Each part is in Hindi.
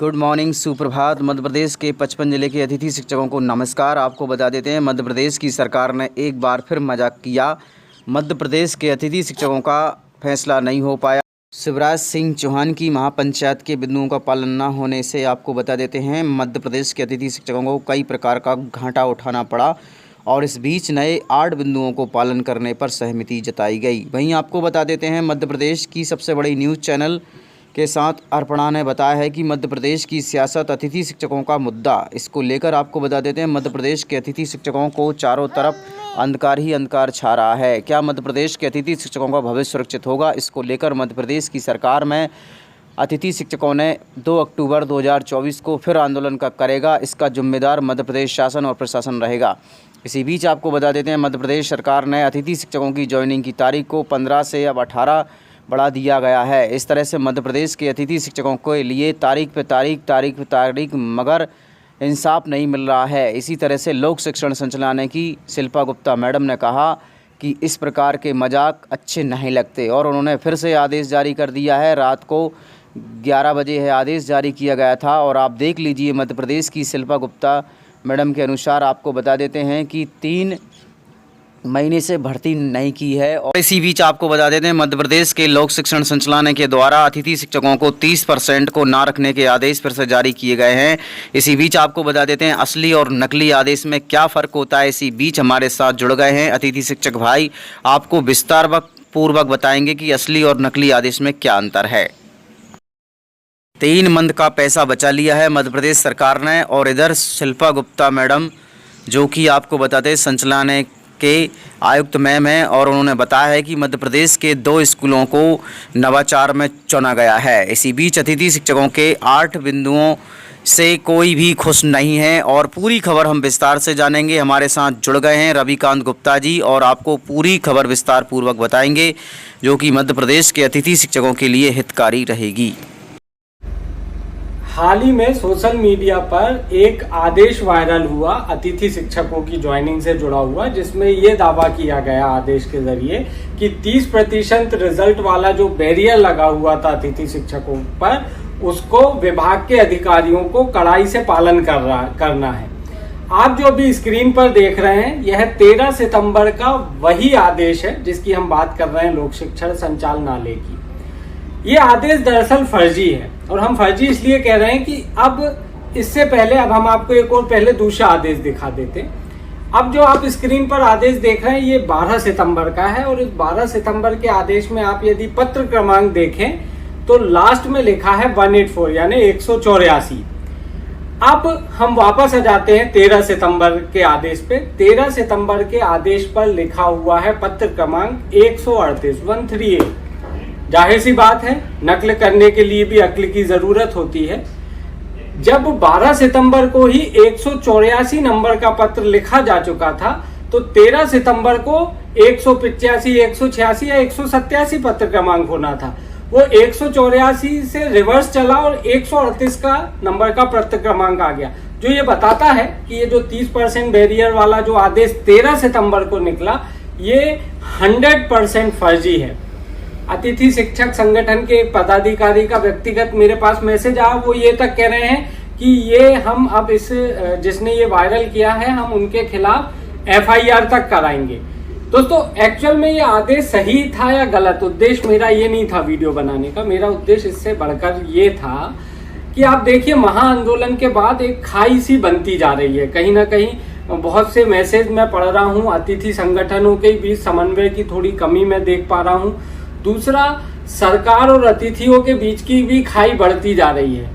गुड मॉर्निंग, सुप्रभात। मध्य प्रदेश के 55 जिले के अतिथि शिक्षकों को नमस्कार। आपको बता देते हैं, मध्य प्रदेश की सरकार ने एक बार फिर मजाक किया। मध्य प्रदेश के अतिथि शिक्षकों का फैसला नहीं हो पाया। शिवराज सिंह चौहान की महापंचायत के बिंदुओं का पालन न होने से आपको बता देते हैं, मध्य प्रदेश के अतिथि शिक्षकों को कई प्रकार का घाटा उठाना पड़ा और इस बीच नए 8 बिंदुओं को पालन करने पर सहमति जताई गई। वहीं आपको बता देते हैं, मध्य प्रदेश की सबसे बड़ी न्यूज़ चैनल के साथ अर्पणा ने बताया है कि मध्य प्रदेश की सियासत अतिथि शिक्षकों का मुद्दा। इसको लेकर आपको बता देते हैं, मध्य प्रदेश के अतिथि शिक्षकों को चारों तरफ अंधकार ही अंधकार छा रहा है। क्या मध्य प्रदेश के अतिथि शिक्षकों का भविष्य सुरक्षित होगा? इसको लेकर मध्य प्रदेश की सरकार में अतिथि शिक्षकों ने 2 अक्टूबर 2024 को फिर आंदोलन करेगा। इसका जिम्मेदार मध्य प्रदेश शासन और प्रशासन रहेगा। इसी बीच आपको बता देते हैं, मध्य प्रदेश सरकार ने अतिथि शिक्षकों की ज्वाइनिंग की तारीख को 15 से अब 18 बढ़ा दिया गया है। इस तरह से मध्य प्रदेश के अतिथि शिक्षकों के लिए तारीख पे तारीख मगर इंसाफ नहीं मिल रहा है। इसी तरह से लोक शिक्षण संचालनालय की शिल्पा गुप्ता मैडम ने कहा कि इस प्रकार के मजाक अच्छे नहीं लगते और उन्होंने फिर से आदेश जारी कर दिया है। रात को 11 बजे है आदेश जारी किया गया था और आप देख लीजिए, मध्य प्रदेश की शिल्पा गुप्ता मैडम के अनुसार आपको बता देते हैं कि 3 महीने से भर्ती नहीं की है। और इसी बीच आपको बता देते हैं, मध्य प्रदेश के लोक शिक्षण संचालनालय के द्वारा अतिथि शिक्षकों को 30% को ना रखने के आदेश फिर से जारी किए गए हैं। इसी बीच आपको बता देते हैं, असली और नकली आदेश में क्या फ़र्क होता है। इसी बीच हमारे साथ जुड़ गए हैं अतिथि शिक्षक भाई, आपको विस्तार पूर्वक बताएंगे कि असली और नकली आदेश में क्या अंतर है। 3 मंथ का पैसा बचा लिया है मध्य प्रदेश सरकार ने। और इधर शिल्पा गुप्ता मैडम, जो कि आपको बताते हैं संचालनालय के आयुक्त मैम हैं, और उन्होंने बताया है कि मध्य प्रदेश के 2 स्कूलों को नवाचार में चुना गया है। इसी बीच अतिथि शिक्षकों के 8 बिंदुओं से कोई भी खुश नहीं है और पूरी खबर हम विस्तार से जानेंगे। हमारे साथ जुड़ गए हैं रविकांत गुप्ता जी और आपको पूरी खबर विस्तार पूर्वक बताएंगे, जो कि मध्य प्रदेश के अतिथि शिक्षकों के लिए हितकारी रहेगी। हाल ही में सोशल मीडिया पर एक आदेश वायरल हुआ अतिथि शिक्षकों की ज्वाइनिंग से जुड़ा हुआ, जिसमें ये दावा किया गया आदेश के जरिए कि 30% रिजल्ट वाला जो बैरियर लगा हुआ था अतिथि शिक्षकों पर, उसको विभाग के अधिकारियों को कड़ाई से पालन करना है। आप जो अभी स्क्रीन पर देख रहे हैं, यह 13 सितंबर का वही आदेश है जिसकी हम बात कर रहे हैं, लोक शिक्षण संचालनालय की। ये आदेश दरअसल फर्जी है और हम फर्जी इसलिए कह रहे हैं कि अब इससे पहले अब हम आपको एक और पहले दूसरा आदेश दिखा देते हैं। अब जो आप स्क्रीन पर आदेश देख रहे हैं, ये 12 सितंबर का है और इस 12 सितंबर के आदेश में आप यदि पत्र क्रमांक देखें तो लास्ट में लिखा है 184 यानी 184। अब हम वापस आ जाते हैं 13 सितंबर के आदेश पे। 13 सितंबर के आदेश पर लिखा हुआ है पत्र क्रमांक 138। जाहिर सी बात है, नकल करने के लिए भी अक्ल की जरूरत होती है। जब 12 सितंबर को ही 184 नंबर का पत्र लिखा जा चुका था, तो 13 सितंबर को 185, 186 या 187 पत्र क्रमांक होना था। वो 184 से रिवर्स चला और 138 का नंबर का पत्र क्रमांक आ गया, जो ये बताता है कि ये जो 30% बैरियर वाला जो आदेश 13 सितंबर को निकला, ये 100% फर्जी है। अतिथि शिक्षक संगठन के एक पदाधिकारी का व्यक्तिगत मेरे पास मैसेज आया, वो ये तक कह रहे हैं कि ये हम अब इस जिसने ये वायरल किया है, हम उनके खिलाफ FIR तक कराएंगे। दोस्तों, एक्चुअल में ये आदेश सही था या गलत, उद्देश्य मेरा ये नहीं था वीडियो बनाने का। मेरा उद्देश्य इससे बढ़कर ये था कि आप देखिए, महाआंदोलन के बाद एक खाई सी बनती जा रही है। कहीं ना कहीं बहुत से मैसेज मैं पढ़ रहा हूँ, अतिथि संगठनों के बीच समन्वय की थोड़ी कमी मैं देख पा रहा हूँ। दूसरा, सरकार और अतिथियों के बीच की भी खाई बढ़ती जा रही है।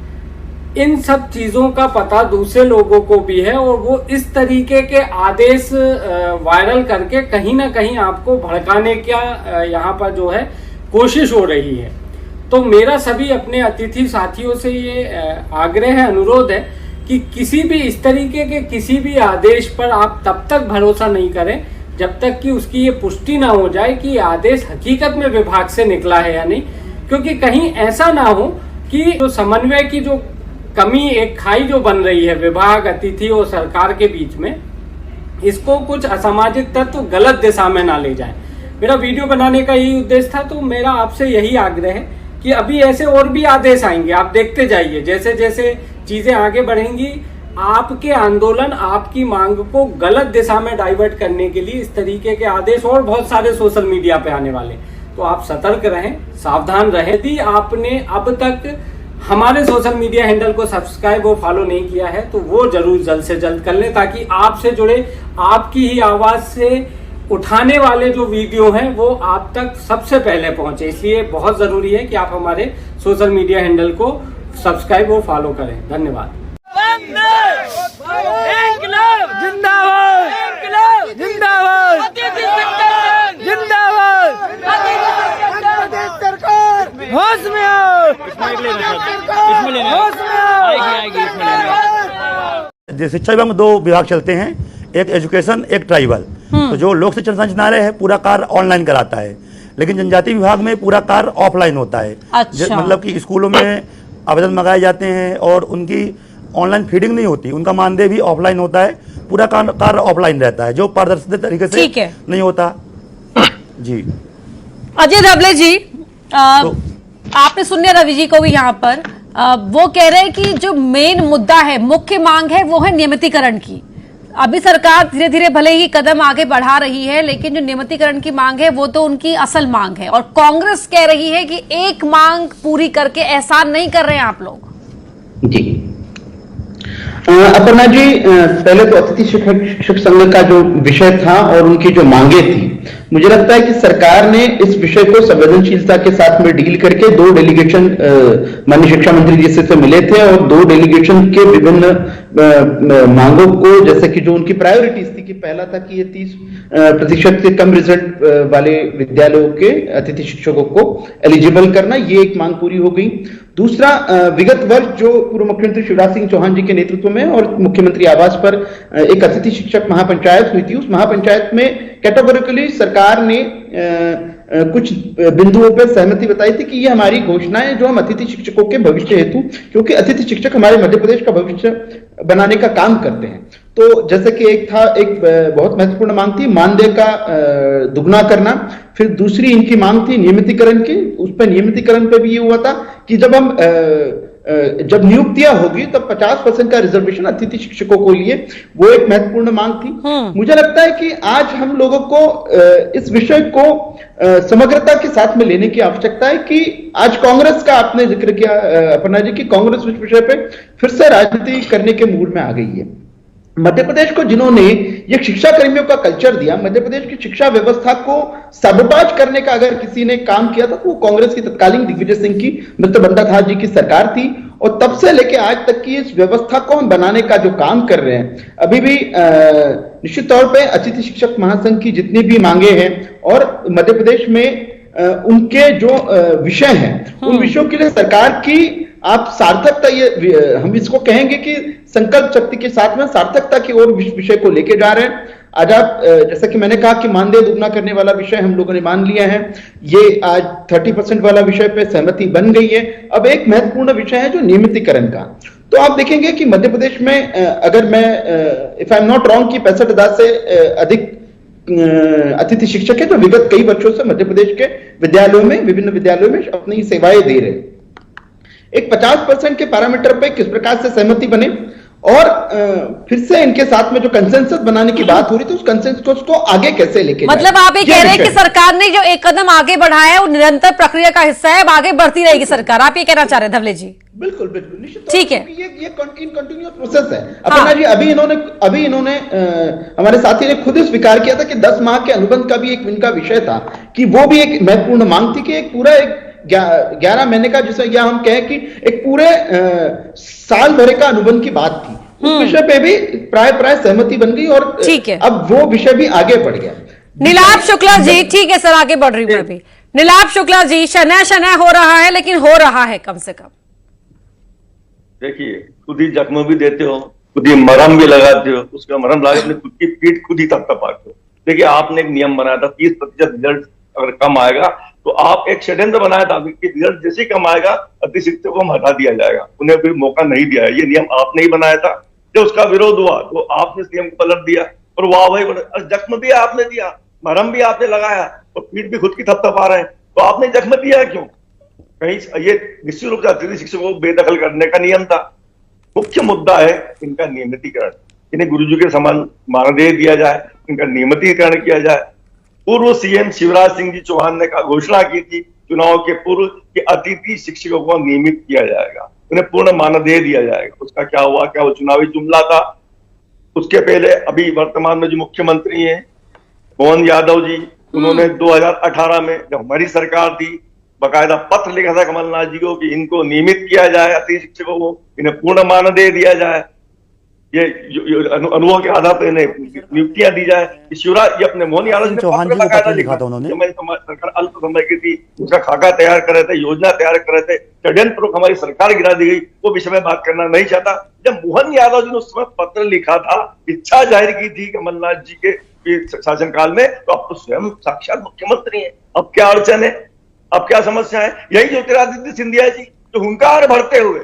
इन सब चीजों का पता दूसरे लोगों को भी है और वो इस तरीके के आदेश वायरल करके कहीं ना कहीं आपको भड़काने का यहाँ पर जो है कोशिश हो रही है। तो मेरा सभी अपने अतिथि साथियों से ये आग्रह है, अनुरोध है कि किसी भी इस तरीके के किसी भी आदेश पर आप तब तक भरोसा नहीं करें जब तक कि उसकी ये पुष्टि ना हो जाए कि आदेश हकीकत में विभाग से निकला है या नहीं। क्योंकि कहीं ऐसा ना हो कि जो समन्वय की जो कमी, एक खाई जो बन रही है विभाग, अतिथि और सरकार के बीच में, इसको कुछ असामाजिक तत्व गलत दिशा में ना ले जाए। मेरा वीडियो बनाने का यही उद्देश्य था। तो मेरा आपसे यही आग्रह है कि अभी ऐसे और भी आदेश आएंगे, आप देखते जाइए। जैसे जैसे चीजें आगे बढ़ेंगी, आपके आंदोलन, आपकी मांग को गलत दिशा में डाइवर्ट करने के लिए इस तरीके के आदेश और बहुत सारे सोशल मीडिया पे आने वाले। तो आप सतर्क रहें, सावधान रहें। यदि आपने अब तक हमारे सोशल मीडिया हैंडल को सब्सक्राइब और फॉलो नहीं किया है तो वो जरूर जल्द से जल्द कर लें, ताकि आपसे जुड़े, आपकी ही आवाज से उठाने वाले जो वीडियो हैं वो आप तक सबसे पहले पहुंचे। इसलिए बहुत जरूरी है कि आप हमारे सोशल मीडिया हैंडल को सब्सक्राइब और फॉलो करें। धन्यवाद। जिंदाबाद, जिंदाबाद, जिंदाबाद, होश में आओ, होश में आओ। शिक्षा विभाग में 2 विभाग चलते हैं, एक एजुकेशन, एक ट्राइबल। तो जो लोक शिक्षण संचालनालय है पूरा कार्य ऑनलाइन कराता है, लेकिन जनजाति विभाग में पूरा कार्य ऑफलाइन होता है। अच्छा। मतलब कि स्कूलों में आवेदन मंगाए जाते हैं और उनकी ऑनलाइन फीडिंग नहीं होती, उनका मानदेय भी ऑफलाइन होता है, पूरा कार्य ऑफलाइन रहता है, जो पारदर्शी तरीके से नहीं होता। जी अजय धबले जी, आपने सुन लिया रवि जी को भी यहाँ पर, वो कह रहे हैं कि जो मेन मुद्दा है, मुख्य मांग है, वो है नियमितीकरण की। अभी सरकार धीरे धीरे भले ही कदम आगे बढ़ा रही है, लेकिन जो नियमितीकरण की मांग है वो तो उनकी असल मांग है, और कांग्रेस कह रही है कि एक मांग पूरी करके एहसान नहीं कर रहे हैं आप लोग। जी अपर्णा जी, पहले तो अतिथि शिक्षक संघ का जो विषय था और उनकी जो मांगे थी, मुझे लगता है कि सरकार ने इस विषय को संवेदनशीलता के साथ में डील करके 2 डेलीगेशन माननीय शिक्षा मंत्री जी से मिले थे और 2 डेलीगेशन के विभिन्न मांगों को, जैसे कि जो उनकी प्रायोरिटीज थी कि पहला था कि ये 30% से कम रिजल्ट वाले विद्यालयों के अतिथि शिक्षकों को एलिजिबल करना, ये एक मांग पूरी हो गई। दूसरा, विगत वर्ष जो पूर्व मुख्यमंत्री शिवराज सिंह चौहान जी के नेतृत्व में और मुख्यमंत्री आवास पर एक अतिथि शिक्षक महापंचायत हुई थी, उस महापंचायत में कैटेगोरिकली सरकार ने कुछ बिंदुओं पर सहमति बताई थी कि ये हमारी घोषणा है जो हम अतिथि शिक्षकों के भविष्य हेतु, क्योंकि अतिथि शिक्षक हमारे मध्य प्रदेश का भविष्य बनाने का काम करते हैं। तो जैसे कि एक बहुत महत्वपूर्ण मांग थी मानदेय का दुगना करना, फिर दूसरी इनकी मांग थी नियमितीकरण की। उस पर नियमितीकरण पे भी ये हुआ था कि जब नियुक्तियां होगी तब 50% का रिजर्वेशन अतिथि शिक्षकों को लिए, वो एक महत्वपूर्ण मांग थी। मुझे लगता है कि आज हम लोगों को इस विषय को समग्रता के साथ में लेने की आवश्यकता है कि आज कांग्रेस का आपने जिक्र किया अपर्णा जी, की कांग्रेस इस विषय पे फिर से राजनीति करने के मूड में आ गई है। मध्य प्रदेश को जिन्होंने ये शिक्षा कर्मियों का कल्चर दिया, मध्य प्रदेश की शिक्षा व्यवस्था को सबोटाज करने का अगर किसी ने काम किया था तो वो कांग्रेस की तत्कालीन दिग्विजय सिंह की, मिस्टर बंदा था जी की सरकार थी। और तब से लेके आज तक की इस व्यवस्था को हम बनाने का जो काम कर रहे हैं, अभी भी निश्चित तौर पे अतिथि शिक्षक महासंघ की जितनी भी मांगे हैं और मध्य प्रदेश में उनके जो विषय हैं, उन विषयों के लिए सरकार की आप सार्थकता, ये हम इसको कहेंगे कि संकल्प शक्ति के साथ में सार्थकता की ओर विषय को लेके जा रहे हैं। आज आप जैसा कि मैंने कहा कि मानदेय दुगना करने वाला विषय हम लोगों ने मान लिया है, ये आज 30% वाला विषय पे सहमति बन गई है। अब एक महत्वपूर्ण विषय है जो नियमितीकरण का। तो आप देखेंगे कि मध्य प्रदेश में अगर मैं if I am not wrong कि 65,000 से अधिक अतिथि शिक्षक है जो विगत कई वर्षों से मध्य प्रदेश के विद्यालयों में, विभिन्न विद्यालयों में अपनी सेवाएं दे रहे हैं। एक 50% के पैरामीटर पे किस प्रकार से सहमति बने और फिर से इनके साथ में जो कंसेंसस बनाने की बात हो रही थी, उस कंसेंसस को आगे कैसे लेके मतलब आप ये कह रहे हैं कि सरकार ने जो एक कदम आगे बढ़ाया है वो निरंतर प्रक्रिया का हिस्सा है, अब आगे बढ़ती रहेगी सरकार, आप ये कहना चाह रहे हैं धवले जी? बिल्कुल बिल्कुल, निश्चित ठीक है, ये कंटिन्यूअस प्रोसेस है। अपर्णा जी, अभी इन्होंने हमारे साथी ने खुद स्वीकार किया था कि 10 माह के अनुबंध का भी एक इनका विषय था, कि वो भी एक महत्वपूर्ण मांग थी कि एक पूरा 11 महीने का, जिसे या हम कहें कि एक पूरे साल भरे का अनुबंध की बात थी, उस विषय पे भी प्राय सहमति बन गई और अब वो विषय भी आगे बढ़ गया। नीलाभ शुक्ला जी, ठीक है सर, आगे बढ़ रही हूं अभी। नीलाभ शुक्ला जी, शनय हो रहा है लेकिन हो रहा है कम से कम। देखिए, खुद ही जख्म भी देते हो, खुद ही मरहम भी लगाते हो, उसका मरहम लगा अपनी खुद की पीठ खुद ही थपथपाते हो। देखिए, आपने एक नियम बनाया था 30% रिजल्ट अगर कम आएगा तो आप एक षड्यंत्र बनाया था कि रिजल्ट जैसे ही कम आएगा अतिथि शिक्षकों को हटा दिया जाएगा, उन्हें फिर मौका नहीं दिया है। ये नियम आपने ही बनाया था। जब उसका विरोध हुआ तो आपने इस नियम को पलट दिया और वाह भाई, जख्म भी आपने दिया, मरहम भी आपने लगाया और पीठ भी खुद की थपथपा रहे हैं, तो आपने जख्म दिया क्यों? कहीं ये निश्चित रूप से अतिथि शिक्षकों को बेदखल करने का नियम था। मुख्य मुद्दा है इनका नियमितीकरण। इन्हें गुरुजी के समान मानदेय दिया जाए, इनका नियमितीकरण किया जाए। पूर्व सीएम शिवराज सिंह जी चौहान ने घोषणा की थी चुनाव के पूर्व कि अतिथि शिक्षकों को नियमित किया जाएगा, उन्हें पूर्ण मानदेय दिया जाएगा। उसका क्या हुआ? क्या वो चुनावी जुमला था? उसके पहले अभी वर्तमान में जो मुख्यमंत्री हैं मोहन यादव जी, उन्होंने 2018 में जब हमारी सरकार थी बकायदा पत्र लिखा था कमलनाथ जी को कि इनको नियमित किया जाए, अतिथि शिक्षकों को इन्हें पूर्ण मानदेय दिया जाए, ये अनुभव के आधार पर इन्हें नियुक्तियां दी जाए। शिवराज ये अपने मोहन यादव जी ने चौहान जी को बकायदा पत्र लिखा था उन्होंने। हमारी सरकार अल्प समय की थी, उसका खाका तैयार कर रहे थे, योजना तैयार कर रहे थे, षड्यंत्र रोक हमारी सरकार गिरा दी गई, वो विषय में बात करना नहीं चाहता। जब मोहन यादव जी ने उस समय पत्र लिखा था, इच्छा जाहिर की थी कमलनाथ जी के शासनकाल में, तो अब तो स्वयं साक्षात मुख्यमंत्री हैं। अब क्या अड़चन है? अब क्या समस्या है? यही ज्योतिरादित्य सिंधिया जी जो हुंकार भरते हुए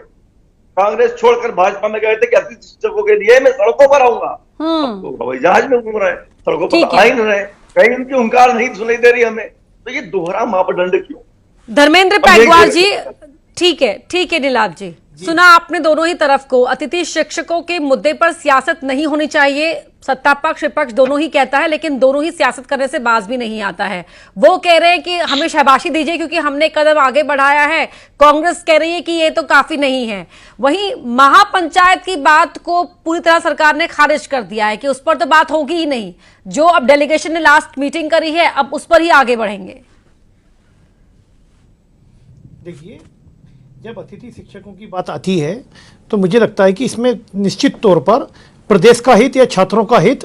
कांग्रेस छोड़कर भाजपा में गए थे कि अतिथि शिक्षकों के लिए मैं सड़कों पर आऊंगा, अब तो हवाई जहाज में घूम रहे हैं, सड़कों पर आ ही नहीं रहे, कहीं उनकी हुंकार नहीं सुनाई दे रही हमें। तो ये दोहरा मापदंड क्यों? धर्मेंद्र पैगवार जी, ठीक है नीलाभ जी, सुना आपने दोनों ही तरफ को। अतिथि शिक्षकों के मुद्दे पर सियासत नहीं होनी चाहिए, सत्ता पक्ष विपक्ष दोनों ही कहता है, लेकिन दोनों ही सियासत करने से बाज भी नहीं आता है। वो कह रहे हैं कि हमें शाबाशी दीजिए क्योंकि हमने कदम आगे बढ़ाया है, कांग्रेस कह रही है कि ये तो काफी नहीं है। वहीं महापंचायत की बात को पूरी तरह सरकार ने खारिज कर दिया है कि उस पर तो बात होगी ही नहीं। जो अब डेलीगेशन ने लास्ट मीटिंग करी है अब उस पर ही आगे बढ़ेंगे। देखिए, जब अतिथि शिक्षकों की बात आती है तो मुझे लगता है कि इसमें निश्चित तौर पर प्रदेश का हित या छात्रों का हित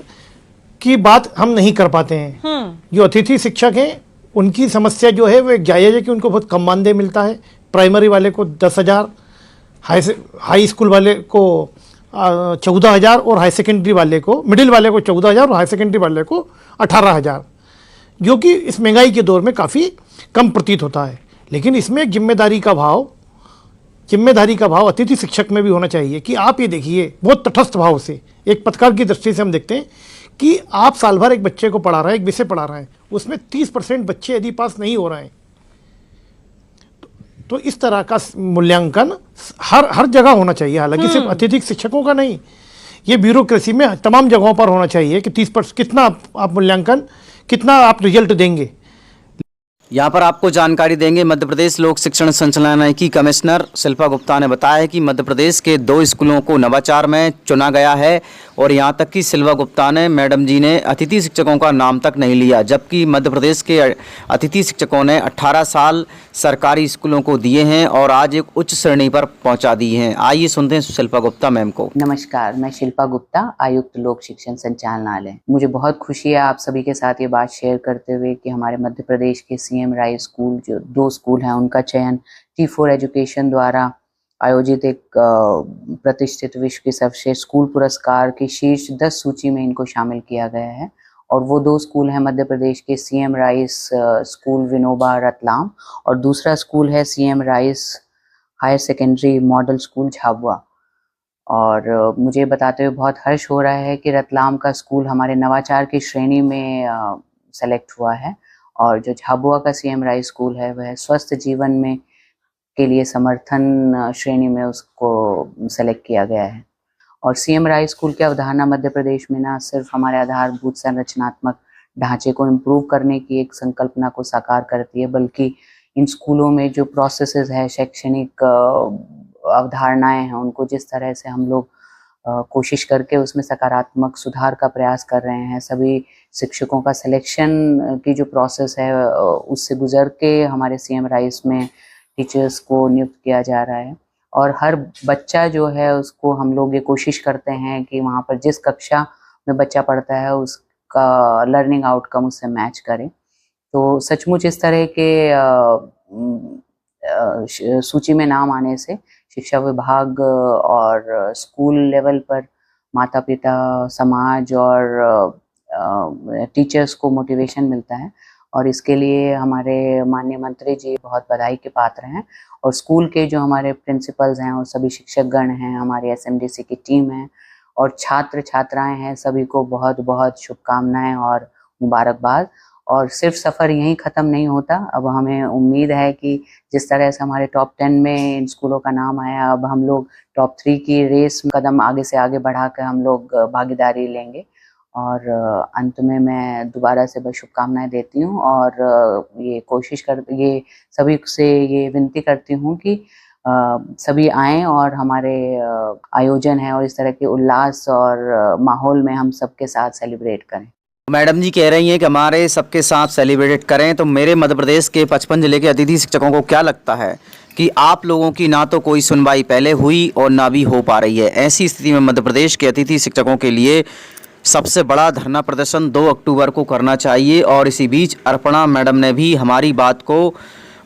की बात हम नहीं कर पाते हैं। जो अतिथि शिक्षक हैं उनकी समस्या जो है वो एक जायज़ है कि उनको बहुत कम मानदेय मिलता है। प्राइमरी वाले को 10,000, हाई स्कूल वाले को 14,000 और हाई सेकेंडरी वाले को, मिडिल वाले को 14,000 और हाई सेकेंडरी वाले को 18,000, जो कि इस महंगाई के दौर में काफ़ी कम प्रतीत होता है। लेकिन इसमें एक जिम्मेदारी का भाव अतिथि शिक्षक में भी होना चाहिए कि आप ये देखिए बहुत तटस्थ भाव से, एक पत्रकार की दृष्टि से हम देखते हैं कि आप साल भर एक बच्चे को पढ़ा रहे हैं, एक विषय पढ़ा रहे हैं, उसमें 30% बच्चे यदि पास नहीं हो रहे हैं तो इस तरह का मूल्यांकन हर जगह होना चाहिए। हालांकि सिर्फ अतिथि शिक्षकों का नहीं, ये ब्यूरोक्रेसी में तमाम जगहों पर होना चाहिए कि 30% कितना आप मूल्यांकन, कितना आप रिजल्ट देंगे। यहाँ पर आपको जानकारी देंगे मध्य प्रदेश लोक शिक्षण संचालनालय की कमिश्नर शिल्पा गुप्ता ने बताया कि मध्य प्रदेश के 2 स्कूलों को नवाचार में चुना गया है और यहाँ तक कि शिल्पा गुप्ता ने मैडम जी ने अतिथि शिक्षकों का नाम तक नहीं लिया, जबकि मध्य प्रदेश के अतिथि शिक्षकों ने 18 साल सरकारी स्कूलों को दिए हैं और आज एक उच्च श्रेणी पर पहुँचा दी हैं। आइए सुनते हैं शिल्पा गुप्ता मैम को। नमस्कार, मैं शिल्पा गुप्ता, आयुक्त लोक शिक्षण संचालनालय। मुझे बहुत खुशी है आप सभी के साथ ये बात शेयर करते हुए कि हमारे मध्य प्रदेश के सीएम राइज स्कूल, जो 2 स्कूल हैं, उनका चयन T4 एजुकेशन द्वारा आयोजित एक प्रतिष्ठित विश्व के सर्वश्रेष्ठ स्कूल पुरस्कार की शीर्ष 10 सूची में इनको शामिल किया गया है। और वो 2 स्कूल हैं मध्य प्रदेश के CM Rise school Vinoba Ratlam और दूसरा स्कूल है CM Rise higher secondary model school Jhabua. और मुझे बताते हुए बहुत हर्ष हो रहा है कि रतलाम का स्कूल हमारे नवाचार की श्रेणी में सेलेक्ट हुआ है और जो झाबुआ का सीएम राइस स्कूल है वह स्वस्थ जीवन में के लिए समर्थन श्रेणी में उसको सेलेक्ट किया गया है। और सीएम राइस स्कूल की अवधारणा मध्य प्रदेश में न सिर्फ हमारे आधारभूत संरचनात्मक ढांचे को इम्प्रूव करने की एक संकल्पना को साकार करती है, बल्कि इन स्कूलों में जो प्रोसेसेस है, शैक्षणिक अवधारणाएं हैं, उनको जिस तरह से हम लोग कोशिश करके उसमें सकारात्मक सुधार का प्रयास कर रहे हैं। सभी शिक्षकों का सिलेक्शन की जो प्रोसेस है उससे गुजर के हमारे सीएम राइस में टीचर्स को नियुक्त किया जा रहा है। और हर बच्चा जो है उसको हम लोग ये कोशिश करते हैं कि वहाँ पर जिस कक्षा में बच्चा पढ़ता है उसका लर्निंग आउटकम उससे मैच करे। तो सचमुच इस तरह के सूची में नाम आने से शिक्षा विभाग और स्कूल लेवल पर माता पिता, समाज और टीचर्स को मोटिवेशन मिलता है और इसके लिए हमारे माननीय मंत्री जी बहुत बधाई के पात्र हैं। और स्कूल के जो हमारे प्रिंसिपल्स हैं और सभी शिक्षकगण हैं, हमारी SMDC की टीम है और छात्र छात्राएं हैं, सभी को बहुत बहुत शुभकामनाएं और मुबारकबाद। और सिर्फ सफ़र यहीं ख़त्म नहीं होता। अब हमें उम्मीद है कि जिस तरह से हमारे टॉप 10 में इन स्कूलों का नाम आया, अब हम लोग टॉप 3 की रेस कदम आगे से आगे बढ़ाकर हम लोग भागीदारी लेंगे। और अंत में मैं दोबारा से बस शुभकामनाएं देती हूँ और ये सभी से ये विनती करती हूँ कि सभी आएं और हमारे आयोजन है और इस तरह के उल्लास और माहौल में हम सबके साथ सेलिब्रेट करें। मैडम जी कह रही हैं कि हमारे सबके साथ सेलिब्रेट करें, तो मेरे मध्य प्रदेश के 55 जिले के अतिथि शिक्षकों को क्या लगता है कि आप लोगों की ना तो कोई सुनवाई पहले हुई और ना भी हो पा रही है। ऐसी स्थिति में मध्य प्रदेश के अतिथि शिक्षकों के लिए सबसे बड़ा धरना प्रदर्शन 2 अक्टूबर को करना चाहिए। और इसी बीच अर्पणा मैडम ने भी हमारी बात को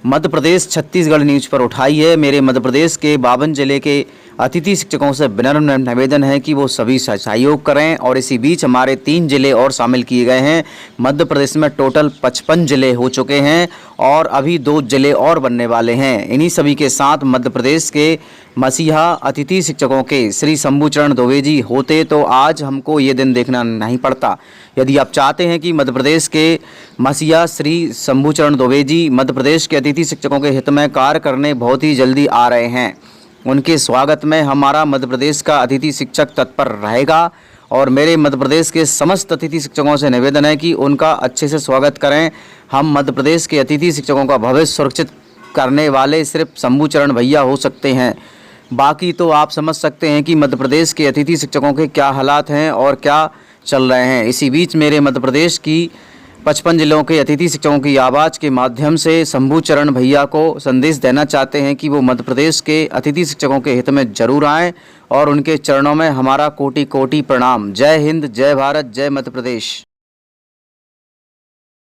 मध्य प्रदेश छत्तीसगढ़ न्यूज़ पर उठाई है। मेरे मध्य प्रदेश के 52 जिले के अतिथि शिक्षकों से विनम्र निवेदन है कि वो सभी सहयोग करें। और इसी बीच हमारे 3 जिले और शामिल किए गए हैं। मध्य प्रदेश में टोटल 55 जिले हो चुके हैं और अभी 2 जिले और बनने वाले हैं। इन्हीं सभी के साथ मध्य प्रदेश के मसीहा अतिथि शिक्षकों के श्री शंभूचरण दुबे जी होते तो आज हमको ये दिन देखना नहीं पड़ता। यदि आप चाहते हैं कि मध्य प्रदेश के मसीहा श्री शंभूचरण दुबे जी मध्य प्रदेश के अतिथि शिक्षकों के हित में कार्य करने बहुत ही जल्दी आ रहे हैं। उनके स्वागत में हमारा मध्य प्रदेश का अतिथि शिक्षक तत्पर रहेगा। और मेरे मध्य प्रदेश के समस्त अतिथि शिक्षकों से निवेदन है कि उनका अच्छे से स्वागत करें। हम मध्य प्रदेश के अतिथि शिक्षकों का भविष्य सुरक्षित करने वाले सिर्फ शंभूचरण भैया हो सकते हैं। बाकी तो आप समझ सकते हैं कि मध्य प्रदेश के अतिथि शिक्षकों के क्या हालात हैं और क्या चल रहे हैं। इसी बीच मेरे मध्य प्रदेश की 55 जिलों के अतिथि शिक्षकों की आवाज़ के माध्यम से शंभूचरण भैया को संदेश देना चाहते हैं कि वो मध्य प्रदेश के अतिथि शिक्षकों के हित में जरूर आएँ और उनके चरणों में हमारा कोटि कोटि प्रणाम। जय हिंद, जय भारत, जय मध्य प्रदेश।